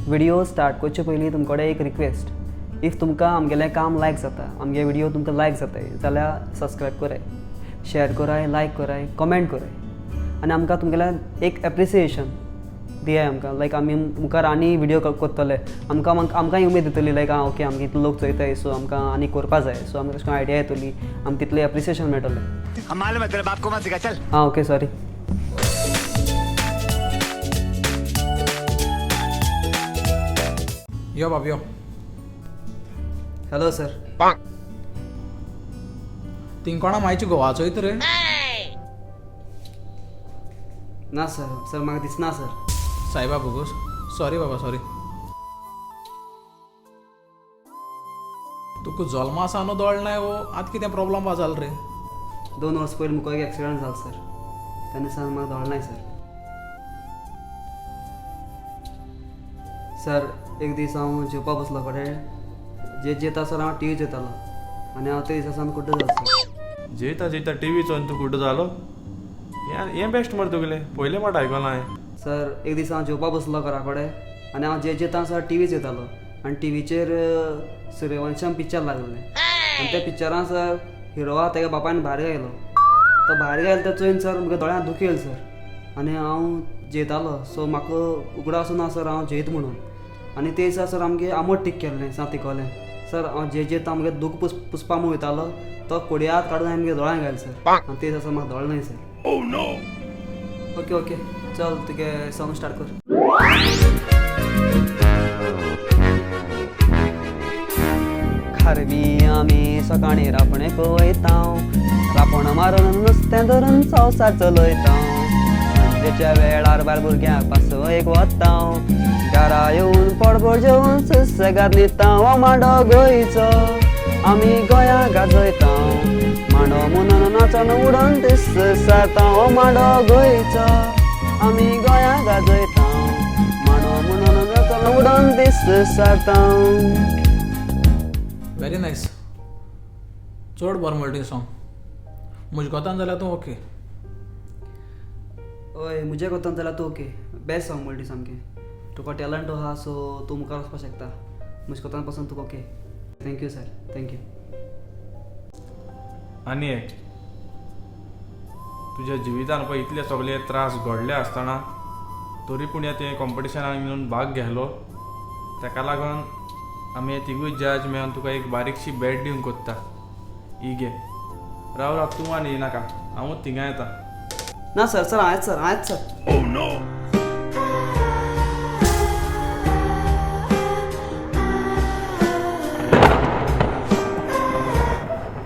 Video start करचे पयलीं तुमचे एक रिक्वेस्ट, इफ तुमकां आमगेलें काम लायक जाता, आमगे व्हिडिओ तुमकां लायक जाताय जाल्यार सबस्क्रायब कराय, शेअर कराय, लायक कराय, कमेंट कराय आनी आमकां तुमगेलें एक एप्रिसिएशन दियाय आमकां. लायक आमी मुखार आनी व्हिडिओ करतले, आमकांय उमेद येतली लायक ओके आमगे इतले लोक चोयताय सो आमकां आनी करपा जाय, सो आमकां तशें आयडिया येतली, आमकां तितलें एप्रिसिएशन मेळटलें. हां ओके सॉरी. यो बाब यो. Hello sir. तीं कोणा मायची गोवा चोयत रे? ना सर, सर म्हाका दिसना सर. सायबा बोगूस, सॉरी बाबा सॉरी. तुका जल्मा सावन दोळनाय वो आतां कितें प्रॉब्लम जाल रे? 2 वर्स पयलीं मुको एक एक्सिडेंट जालो सर, तेन्ना सावन म्हाका दोळनाय सर. सर एक दीस हांव जेवपा बसलो कडेन, जेता सर हांव टी व्ही चयतालो आनी हांव ते दिसा सावन कुड्ड जालो सर. जेता टी व्ही चोवन तूं कुड्ड जालो? हें बेस्ट मरे तुगेलें, पयलें फावट आयकलां हांवें. सर एक दीस हांव जेवपा बसलो घरा कडेन आनी हांव जेता सर टी व्ही चयतालो आनी टीव्हीचेर सूर्यवंशम पिक्चर लागलें आनी त्या पिक्चरान सर हिरो आहा तेगे बापायन भायर गायलो. तो भायर गायलो ते चोयन सर म्हज्या दोळ्यांत दुख येयलो सर आनी हांव जेतालो, सो म्हाका उगडा वचूना सर हांव जेयत म्हणून. आनी ते दिसा सर आमगे आमट टीक केल्लें तिकोलें सर. हांव जेता म्हगे दूख पुसपा म्हूण वयतालो, तो कोडयात काडून हांवें म्हगे दोळ्यांत घायलो सर आनी ते दिसा म्हाका दोळनाय सर. ओके ओके चल तुगे सॉंग स्टार्ट कर. खारवी आमी सकाळीं रापणेक वयताव, रापण मारून नुस्तें धरून संवसार चलयताव. सांजेच्या वेळार बायल भुरग्यांक पासयेक वताव, घरा येवन पडपड जेवून सुसेगाद न्हिदताव. मांडो गोंयचो आमी गोंया गाजयताव, मांडो म्हणून नाचोन उडोवन दीस सारताव. मांडो गोंयचो आमी गोंया गाजयताव, मांडो म्हणून नाचोन उडोवन दीस सारताव. व्हेरी नायस, चड बरो म्हणटा सॉंग. म्हज्या कोतान जाल्यार तूं ओके. हय म्हजे कोतान जाल्यार तूं ओके. बेस्ट सॉंग म्हणटी सामकें. तुका टॅलंट आहा सो तूं मुखार वचपाक शकता. म्हज्या कोतान पासून तुका ओके. Thank you sir, thank you. आनी एक तुज्या जिवितान पळय इतले सगळे त्रास घडले आसतना तरी पूण ते कॉम्पिटिशनाक म्हणून भाग घेतलो, ताका लागून आमी तिगूय जज मेळून तुका एक बारीकशी भेट दिवंक कोत्ता. ही घे. राव राव तूं आनी नाका, हांवूच थिंगा येता. ना सर, सर आयच सर, आयच सर.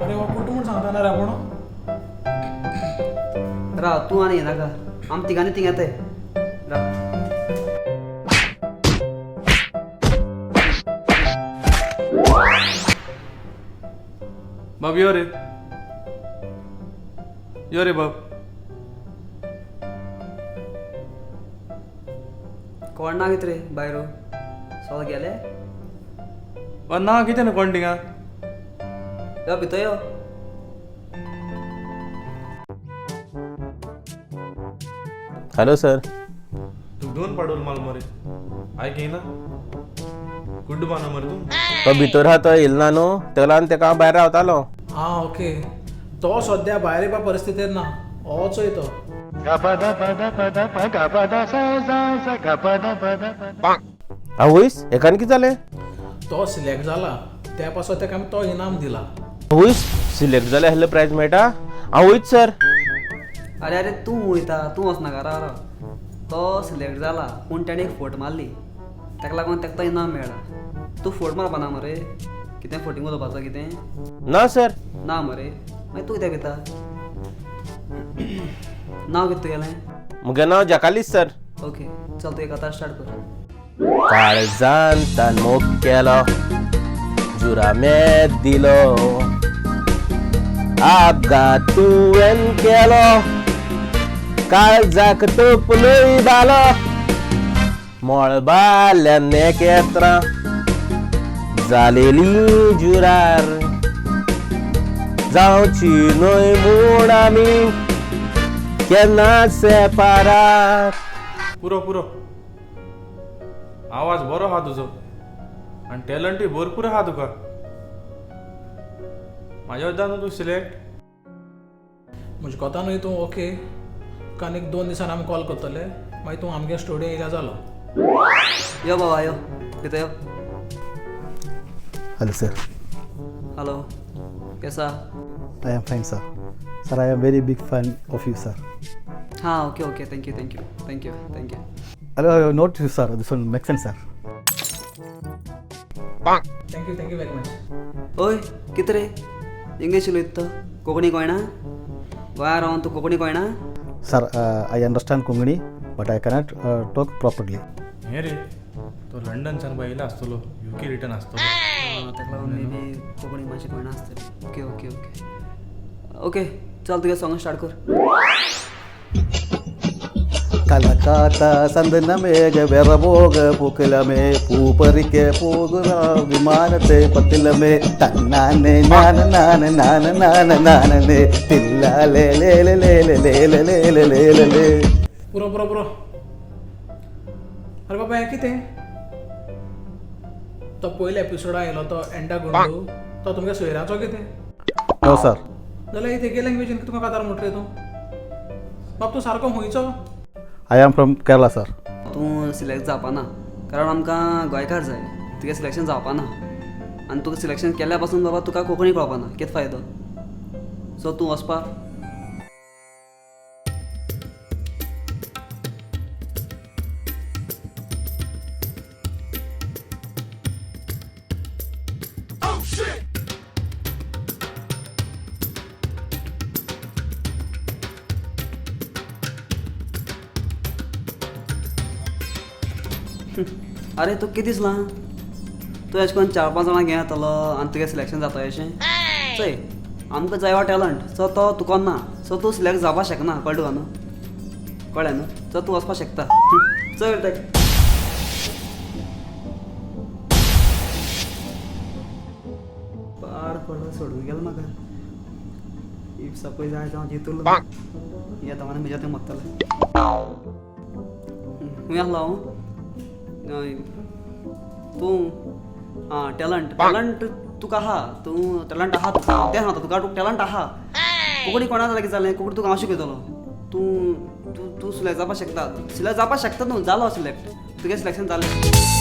अरे वा कुठं म्हूण सांगता ना रावण. राव तूं आनी नाका, आमी तिगांनी थिंगा येताय. राव. बाब यो रे बाब. कोण ना कितें रे भायरो सो गेले. ना कितें न्हू कोण थिंगा. यो भितर यो. Hello sir. तू दोन पाडोल माल मरे आयक येना कुड्ड बांदा मरे तूं. तो भितर आहा तो येयलो ना न्हू, तेका लागून तेका हांव भायर रावतालो. हां ओके. तो सद्या भायर येवपा परिस्थितीर ना, हो चोयतो. आवयस एकान कितें जालें? तो सिलेक्ट जाला, त्या पासून तेका आमी तो इनाम दिला. आवयस सिलेक्ट जाले आहले प्रायज मेळटा? आवयच सर. अरे अरे तूं वयता, तूं वचनाका. राव राव. तो सिलेक्ट जाला पूण ताणें एक फोट मारली, ताका लागून ताका तो इनाम मेळ्ळा. तूं फोट मारपा ना मरे? कितें फोटींग उलोवपाचो कितें? ना सर. ना मरे, मागीर तूं कित्याक भिता? नांव कितें तुगेलें? मुगे नांव जकालीस सर. ओके चल तूं एक आतां स्टार्ट कर. काळजान तान मोग केलो, जुरामेत दिलो, आपघात तुवें केलो, काळजाक तोपलोय बालो, मोळबाल्यान नेकेत्रां जालेली जुरार, जावची न्हय म्हूण आमी केन्ना सेपारात. पुरो आवाज बरो आहा तुजो आनी टॅलंटूय भरपूर आहा तुका. म्हाज्या वयल्यान न्हू तूं सिलेक्ट. म्हज्या कोतान न्हय तूं ओके. आनीक 2 दिसान आमी कॉल करतले. मागीर तूं आमगे स्टुडियो येयल्या जालो. यो बाबा यो कितें यो. Hello, sir. हॅलो केसा. I am fine, sir. Sir, I am very big fan of you, sir. हां okay okay thank you thank you thank you thank you. Hello, not you, sir. This one makes sense, sir. Thank you very much. ओय कितें रे English उलयता कोंकणी कळना. गोंयांत रावन तूं कोंकणी कळना. Sir, I understand Kongani, but I cannot talk properly. हे रे तो लंडनच्यान बाय येयला आसतलो. UK रिटर्न आसतलो. ताका लागून मे बी कोंकणी मातशी कळना आसतली. ओके ओके ओके ओके चल तुगे सॉंग स्टार्ट कर. കലക്കാത്ത സന്തനമേഘ വിറവോക പൂക്കലമേ പൂപ്പറിക്ക് പോകുക വിമാനത്തെ പത്തിലമേ തന്നാനെ നാന നാന നാന നാന നാനനെ തില്ലാലേ ലേല ലേല ലേല ലേല ലേലലേ. पुरो पुरो पुरो. अरे बाबा हें कितें. तो पयले एपिसोड आयलो तो एंडा गुंडू तो तुमगे सोयऱ्याचो कितें. No sir. जाल्यार तेगे लँग्वेजीन तुका कातार म्हणटले तूं. बाब तूं सारको हुंयचो. I am from Kerala sir. तूं सिलेक्ट जावपाना कारण आमकां गोंयकार जाय. तुगे सिलेक्शन जावपाना आनी तुका सिलेक्शन केल्या पासून बाबा तुका कोंकणी कळपाना कितें फायदो. सो तूं वचपा. अरे तू कितें दिसलां तूं अशें करून 4-5 जाणां घेवन येतलो आनी तुगे सिलेक्शन जाता अशें. चय आमकां जाय हो टॅलंट सो तो तुका ना. सो तूं सिलेक्ट जावपाक शकना. कळ्ळें तुका न्हू. कळ्ळें न्हू. सो तूं वचपाक शकता. चल ते पाड पडलो सोडून गेलो म्हाका. इफ सपोज जाय जावं जितलो येता मागीर म्हज्या थंय मरतलें. खूंय आसलो हांव. तूं आं टॅलंट तुका आहा. तूं टॅलंट आहा तुका तें सांगता तुका टॅलंट आहा. कोंकणी कोणा जाल्यार कितें जालें कोंकणी तुका हांव शिकयतलो. तूं तूं तूं सिलेक्ट जावपाक शकता. सिलेक्ट जावपाक शकता न्हू. जालो सिलेक्ट तुगे सिलेक्शन जालें.